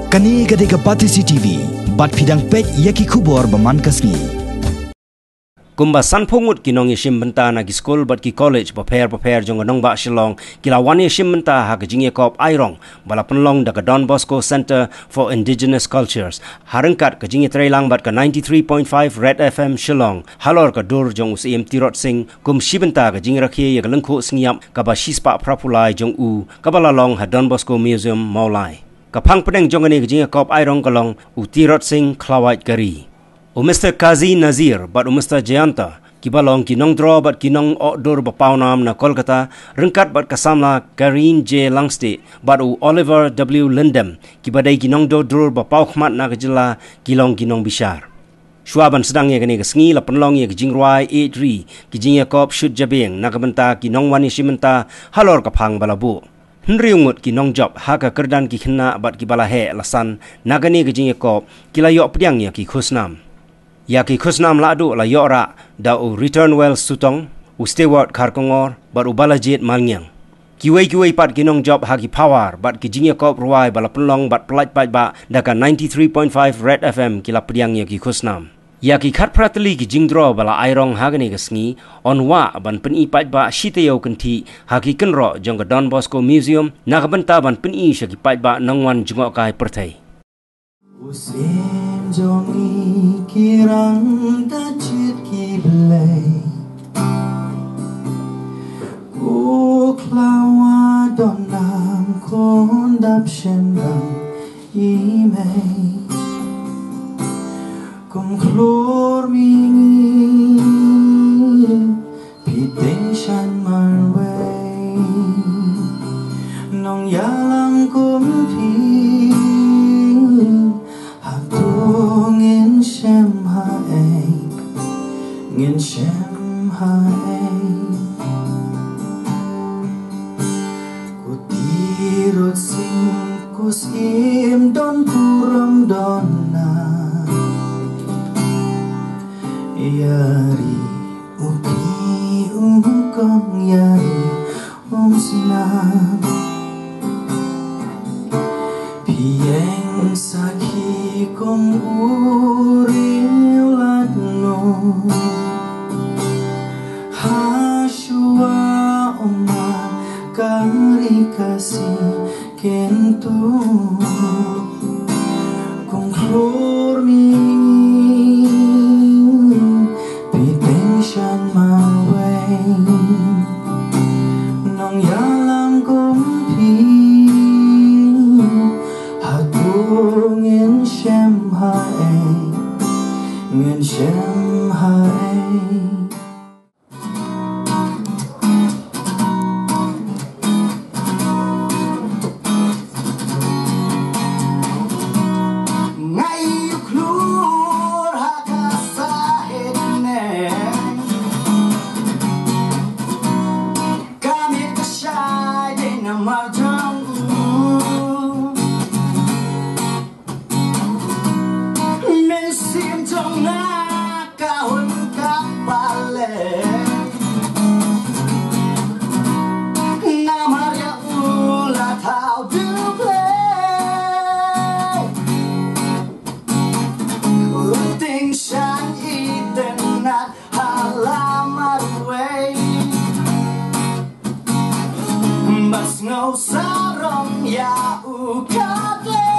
Kani gadega Pati CCTV, bat pidang pek yaki kubor baman kasni. Kumba sanpungut kinong yeshim benta na ki school bat ki college prepare jong nong ba shilong kila wan yeshim benta ha kijing kop airong bala penlong da Don Bosco Center for Indigenous Cultures harengkat kijing trailang bat ka 93.5 Red FM Shillong halor ka dur jong usim tirot sing kum shibenta kijing rakhe ya lengkho singiap ka ba shispa prapulai jong u ka bala long ha Don Bosco Museum maulai ka phang pedeng jong ni kijing kop airong kalong u tirot sing klawait gari Mr. Kazi Nazir bat Mr. Jayanta kibalong kinong draw bat kinong outdoor bapawnam na Kolkata rengkat bat kasamla Karin J. Langste bat Oliver W. Lindem kibadai kinong draw bapawkhmat na kajila kilong kinong bishar Shuaban sedang ya kini kesengi la penlong ya kijingruai 83 kijing kop shoot jabing na kabenta kinong wani shimenta halor kapang balabu Henriungut kinong job haka kerdan ki khna bat kibala he lasan nagani kijing kop kilayok pediang ya ki khusnam Yaki khusnam ladu la yora da return well sutong steward kharkongor bar balajit malnyang kiwei pat kinong job haki power bat kijingya kop ruai bala penlong bat plat pat ba daka 93.5 Red FM kila pediang yaki khusnam yaki khat pratli kijing draw bala airong hagani gasngi onwa ban peni pat ba shiteo kanthi haki kenro jong Don Bosco Museum nakabenta ban peni shaki pat ba nangwan jungok kai perthai Usim jongi kirang dacit kiblay Kuklawa donam kondap shendang imay Kum klor mingi piting shan marway Nong yalang kumpi Ngin shem hae Kutirot sing kusim don kuram donna Yari uki ukong yari sinam Pieng saki kong uriulat no Hashua oma kari kasih kentu Kong klor mingi piteng shan maway Nong yalang kumpi Ngin shem hae Ngai klur hakasa hedne Kami kesyai dengan marjang Mesim trong na kahun kapale Namarya ula tau duple Uting shan iten na halamar way Bas ngau sarong ya ukable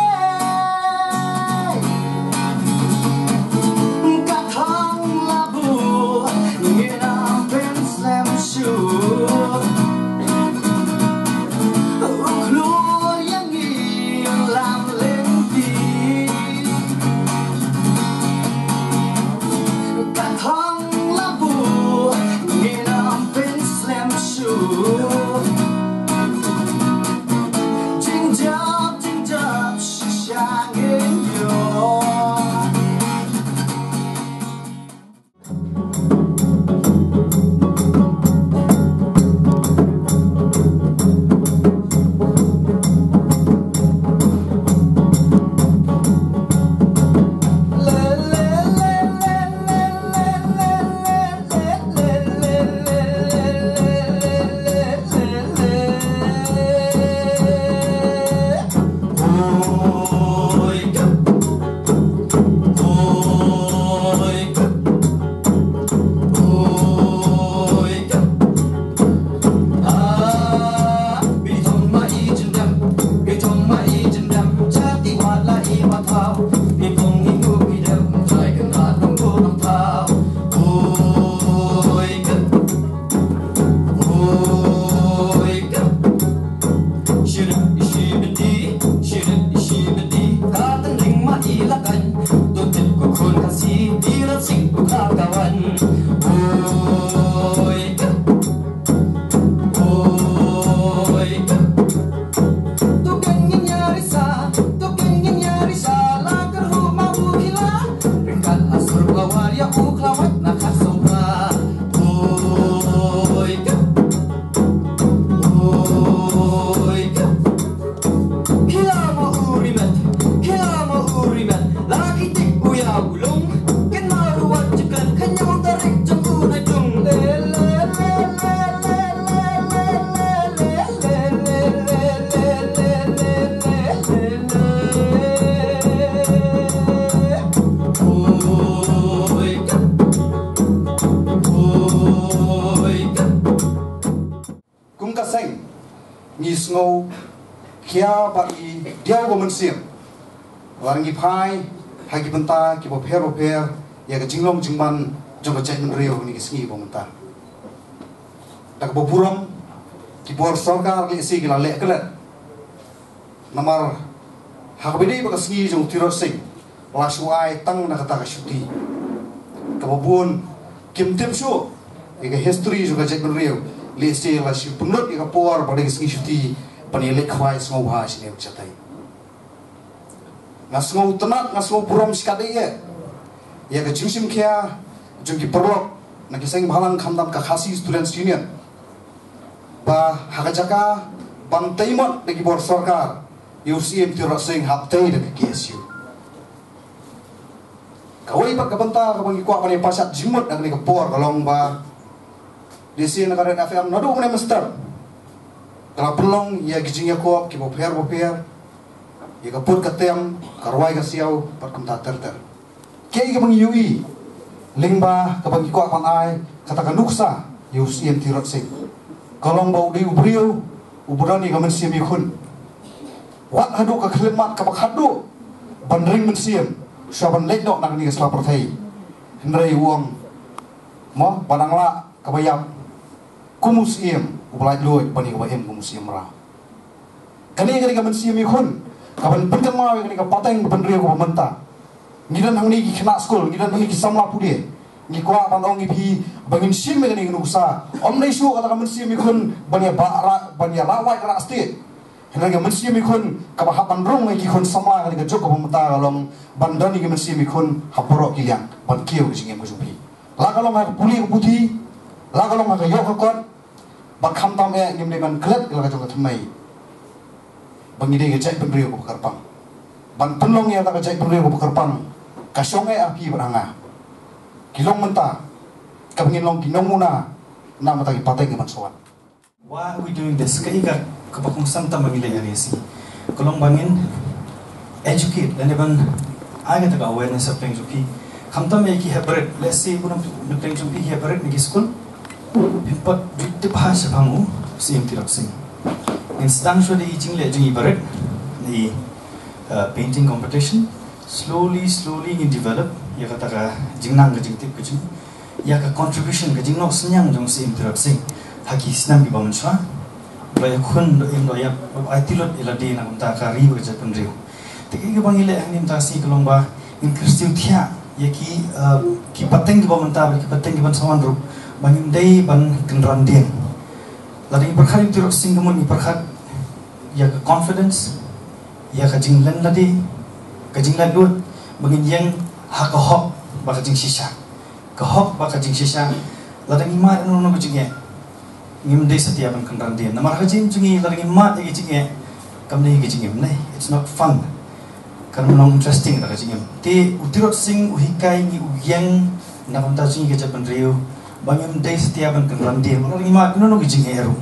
snow kia bagi dia go mensim warangi phai hagi benta ki bo pher ya ke jinglong jingman jong chai men reo ni sngi bo menta dak bo puram ki bor sarkar li si gila le klet namar hakbidi ba sngi jong tiro sing lasuai tang na kata ka shuti kabobun kim tim shu ega history juga chai men reo li si la shi punut ega por ba de sngi shuti panile khwai sngo ha sine chatai ngasngo tenat ngasngo puram skade ya ke jingsim kia jungki perlok naki seng bhalang khamdam ka khasi students union ba hakajaka bantaimot naki bor sarkar UCM tiro sing haptei de KSU kawai pa kabanta ka bangi kwa pani pasat jimot naki ka por kalong ba disi na karen FM nadu ne master kala pelong ya gijing ya ko ki bo pher ya ka pur katem karwai ka siaw par kam ta ter kei ka bang yui lingba ka bang ko pan ai kata ka nuksa UCM tirot sing kalong bau di ubrio ubrani ka men siam ikun wat hadu ka khlemat ka bakhadu bandring men siam saban lekno nang ni sla prothei hendrai wong mo banangla ka bayam kumus iem ublai loy bani ka bayam kumus iem ra kani ka men siam ikun kapan pertama kani ka pateng bandrio ko menta ngidan hangni ki khna school ngidan hangni ki samla pudie ngi kwa ban ong bi bangin sim me ni nusa om nei su kata kamen sim ikun bania bara bania lawai kra sti hena ga men sim ikun ka ba hapan rong ngi kon samla kani ka joko pemeta kalong bandan ni men sim ikun haporo kilian ban kiu jingem ko jupi la kalong ha puli puthi la kalong ha yo ko kon ba kham tam e ngim de ban klet la ka jong thmai bangi de ga jai pendrio ko karpang ban penlong ya ta ka jai pendrio ko karpang kasonge api beranga kilong menta kabingin long kinonguna na mata ki patay man sowan. Why are we doing this? Kaiga kapakong santa mamilay aresi kolong bangin educate dan ban aga ta awareness of things upi khamta me ki hebret let's say bunam things upi hebret ni school pimpat bitte bahasa bangu sim tiraksing instant shode teaching le jing ibret ni painting competition slowly in develop ya kata ka jingnang ka jingtip ka jing ya ka contribution ka jingnok senyang jong sim tiraksing haki sinam bi bamun swa baya khun do indo ya aitilot iladi na kumta ka ri ka japun riu tiki ka bangile angnim ta si kolong ba in kristiu thia ya ki pateng ki bamun ta ki pateng ki ban sawan ru bangim dei ban kendran dia ladi perkhat tiraksing ka mun perkhat ya ka confidence ya ka jinglan ladi ka jinglan lut bangin yang hakahok ba ka jing shisha kahok ba ka jing shisha ladi ma no no ka jing ngim dei satia ban kendran dia namar ka jing jingi ladi ma e jing kam nei ki jing nei it's not fun kan long interesting ka jing te tiraksing uhikai ni uyang na kam ta jing ka japan riu bangim dei satia ban kendran dia ladi ma no no ki jing eru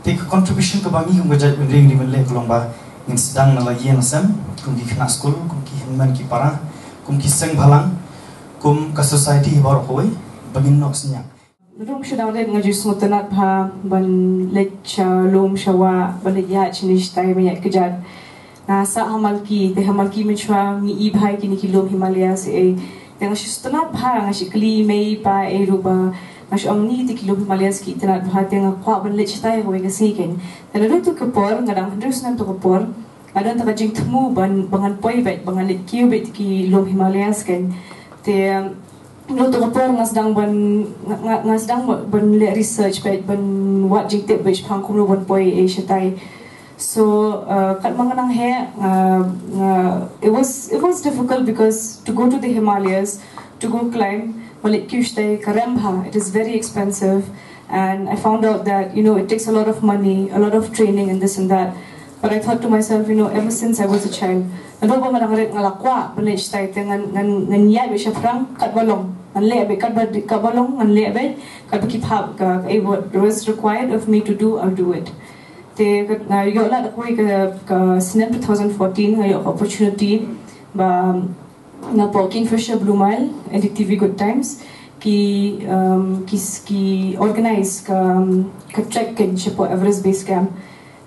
te contribution ka bangi kum ka japan ring ni le kolong ba in sedang na lagi yang sem kum di kena school kum ki himman ki para kum ki seng balang kum ka society baru koi bangin nok senya rum shudang le ngajus mutanat bha ban leccha lom shawa ban ya chinish tai me kejat na sa hamal ki menchwa ni I bhai ki ni ki lom Himalayas e teng shustanat bha ngashi kli mei pa e ruba ngash omni ti ki lom Himalayas ki tanat bha teng kwa ban leccha tai ho ga siken telo tu kapor ngadang hundrus nan tu kapor ada ta jing tmu bangan poi bet bangan lit ki bet ki lom Himalayas ken te no to kapor ngasdang ban le research bet ban wat jing te bet phang kum ban poi e shatai so kat manganang he it was difficult because to go to the Himalayas to go climb Malik Kyushtai Karambha it is very expensive and I found out that it takes a lot of money a lot of training and this and that but I thought to myself ever since I was a child nado ba manang ngalakwa Malik Kyushtai ngan ya be shafrang kat balong ngan le be kat balong ngan le be kat ki phap ka what was required of me to do I'll do it te yo la ko ka snap 2014 I opportunity ba na po Kingfisher Blue Mile NDTV Good Times ki organize ka trek ken po Everest Base Camp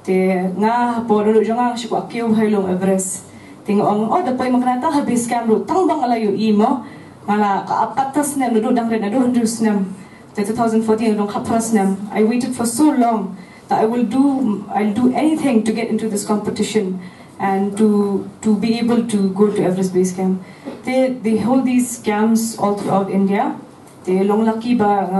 Te nga po lulu jonga shi ko akiu hailong Everest. Ting ong dapoy makanata habis kam ru tang bang alayo imo mala kaapatas na lulu dang ren adu hundus nam. Te 2014 long kapras nam. I waited for so long that I'll do anything to get into this competition and to be able to go to Everest Base Camp. They hold these camps all throughout India. They long lucky but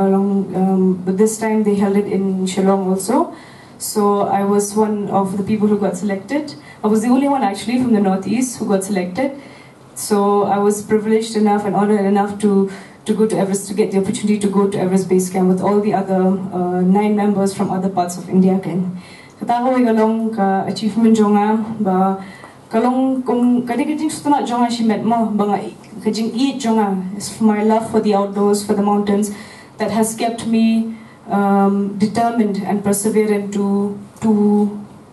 this time they held it in Shillong also. So I was one of the people who got selected. I was the only one actually from the Northeast who got selected. So I was privileged enough and honored enough to go to Everest, to get the opportunity to go to Everest Base Camp with all the other 9 members from other parts of India. Katawa galong ka achievement jonga ba kalong kung kadi-kadi gusto na jonga si met mo banga kajing eat jonga is my love for the outdoors, for the mountains that has kept me determined and perseverant to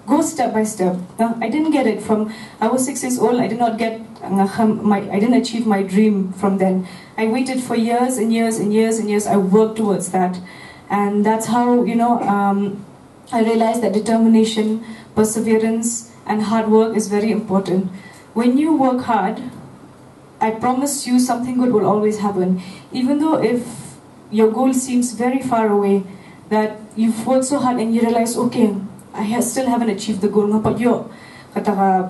go step by step. I didn't get it from I was 6 years old. I did not get I didn't achieve my dream from then. I waited for years and years and years and years. I worked towards that, and that's how I realized that determination, perseverance, and hard work is very important. When you work hard, I promise you something good will always happen. Even though if your goal seems very far away, that you've worked so hard and you realize, okay, still haven't achieved the goal. I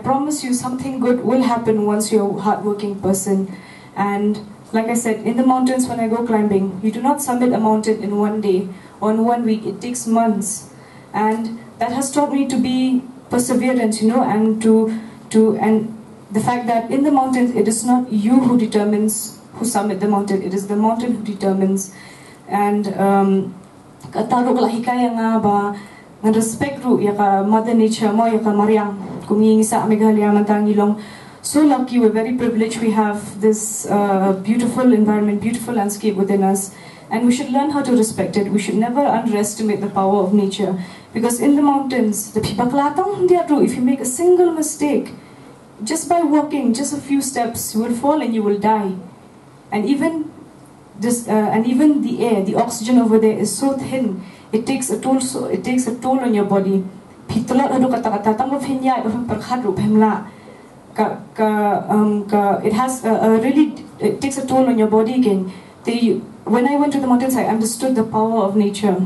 promise you something good will happen once you're a hardworking person. And like I said, in the mountains when I go climbing, you do not summit a mountain in one day or in 1 week. It takes months. And that has taught me to be perseverant, and and the fact that in the mountains, it is not you who determines who summit the mountain, it is the mountain who determines. And kataro kala hikaya nga ba ng respect ru yaka mother nature mo yaka mariang kuming sa Meghalaya mantangilong. So lucky, we're very privileged. We have this beautiful environment, beautiful landscape within us, and we should learn how to respect it. We should never underestimate the power of nature, because in the mountains, the pibaklatang if you make a single mistake, just by walking just a few steps, you will fall and you will die. And even the air, the oxygen over there is so thin. It takes a toll. It takes a toll on your body. It takes a toll on your body again. When I went to the mountains, I understood the power of nature.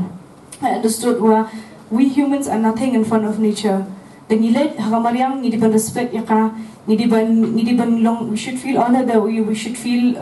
I understood where we humans are nothing in front of nature. The nilid hagamariang ngidiban respect yaka ngidiban long. We should feel honored that we should feel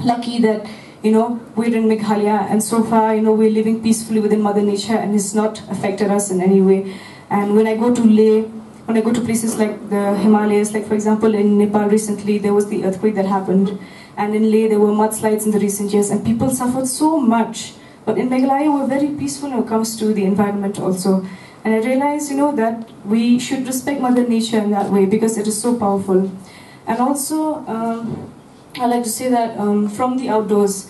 lucky that we're in Meghalaya, and so far we're living peacefully within Mother Nature, and it's not affected us in any way. And when I go to Leh, when I go to places like the Himalayas, like for example in Nepal recently, there was the earthquake that happened, and in Leh there were mudslides in the recent years, and people suffered so much. But in Meghalaya we're very peaceful when it comes to the environment also. And I realized, that we should respect Mother Nature in that way, because it is so powerful. And also, I like to say that from the outdoors,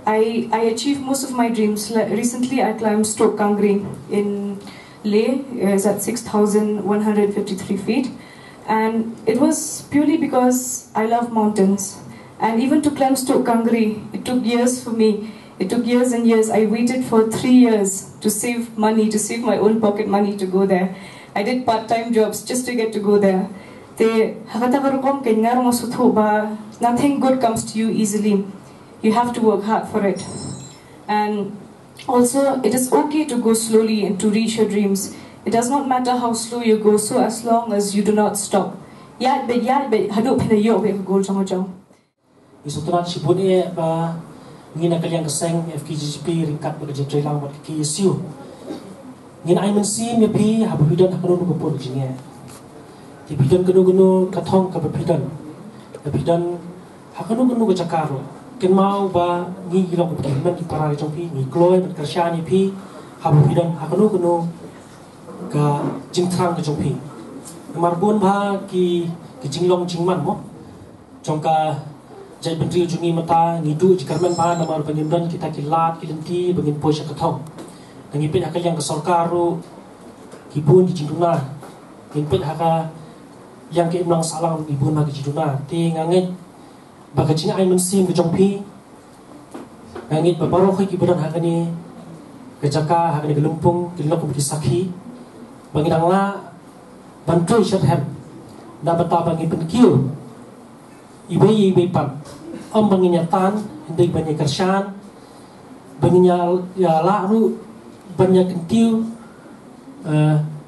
I achieved most of my dreams. Recently, I climbed Stok Kangri in Leh. It's at 6,153 feet. And it was purely because I love mountains. And even to climb Stok Kangri, it took years for me. It took years and years. I waited for 3 years to save money, to save my own pocket money to go there. I did part-time jobs just to get to go there. Nothing good comes to you easily. You have to work hard for it. And also, it is okay to go slowly and to reach your dreams. It does not matter how slow you go, so as long as you do not stop. Ngina kaliang keseng FKGGP ringkat bekerja trailang buat KSU. Ngina ai mensi mepi habidon hakunu gopor jinge. Ti bidon gunu katong ka bidon. Bidon hakunu gunu ga jakaro. Ken mau ba ngi gilong ke men para jongpi ngi kloy bet kersyani pi habidon hakunu gunu ga jingtrang ga jongpi. Marbun ba ki jinglong jingman mo. Jongka Jai Menteri Jungi Mata ngidu jikarmen ba namar pengimdan kita kilat kilenti bengin poisha katong ngipit hakal yang kesorkaru kibun di jinduna ngipit haka yang ke imlang salang ibun ma jinduna ti ngangit bagajing ai mensim ke jongpi ngangit babaro khoi kibudan hakani kejaka hak ni gelumpung kilok bagi sakhi bagi dangla bantu syarham da bata bagi penkiu ibe pan bagi nyatan hindi banyak kersan bagi ya laru banyak kentiu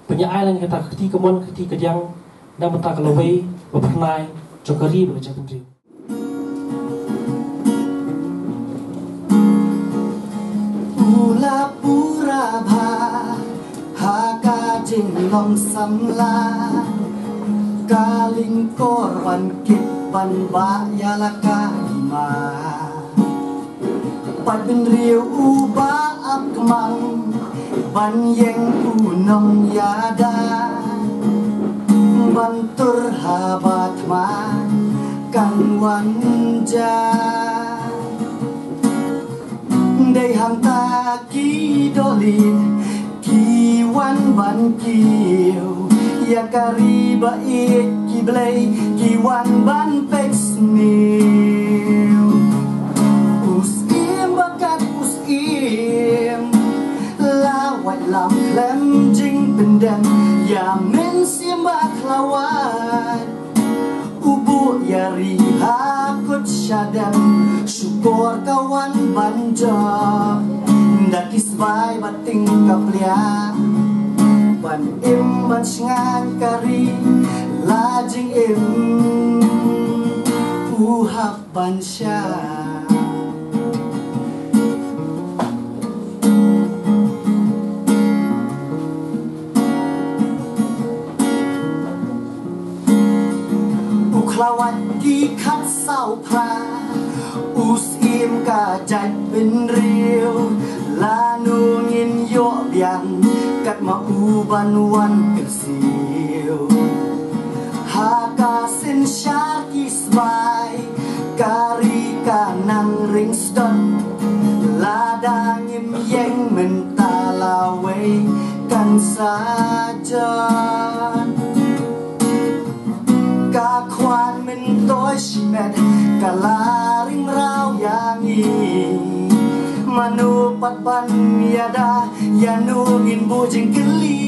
banyak air yang kita keti kemon keti kediang da bata kalawai bapernai cokari bagi penkiu Ula pura bha haka jing long samla kaling korban kit ban ba yalaka ma pat bin riu uba ap kemang ban yeng unong yada ban tur habat ma kan wan ja đây hàng ta ký đô lìn kỳ quan ban kiều yakari ba it ki blay ki quan ban pex new us im bakat us im la white lam lem jing pendem ya men sim bak lawat ubu yari hakut syadam syukur kawan banja dakis bai bating kaplia ban im ban singan kari lajing im uhap ban sya uklawat di khat sau pra us im ka jat bin riu la nu ngin yo biang kat ma u ban wan kersiu ha ka sin sha ki sbai kari ka nang ring ston la da ngim yeng men ta la wei kan saja ka kwan men toy shimet ka la ring rau yang i manu pat ban yada yanu ngin bu jing keli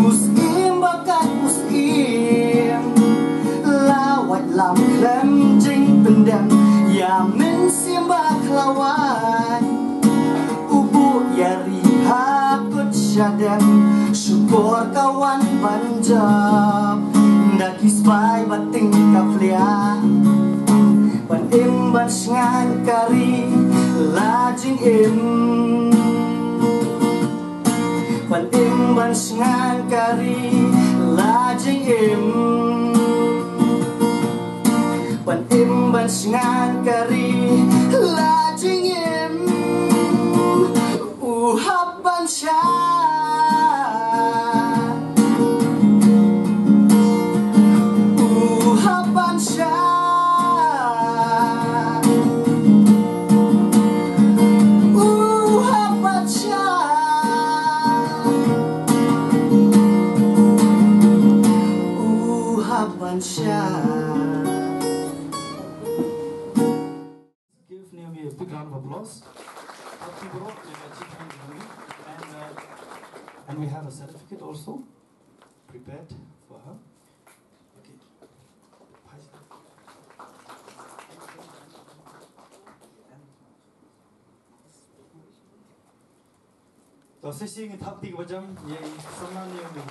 us im bakat us im la wat lam klem jing pendem ya men sim bak lawan ubu yari hakut syadem syukur kawan banjab dakis bai bating kaflia ban im ban singan kari lajing im ban im ban singan kari lajing im ban im ban singan kari lajing im uhap ban sya Give Naomi a big round of applause. And we have a certificate also prepared for her. Okay. तो सिंह थापती के वजम ये सम्मान Naomi.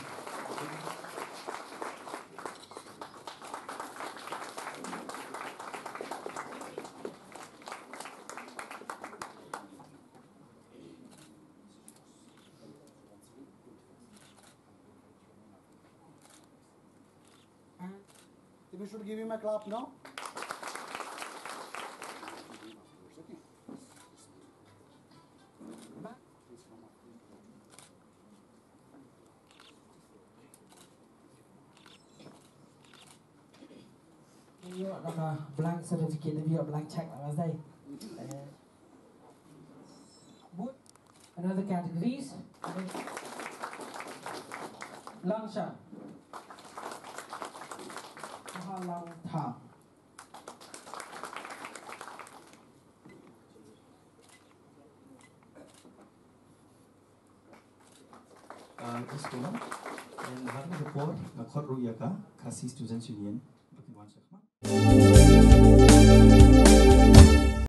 We should give him a clap now. You got a blank certificate, if you got a blank check, like I say. Another categories. Langshan. Long time. di sekolah dan hari report ngakot ruyaka kasih students union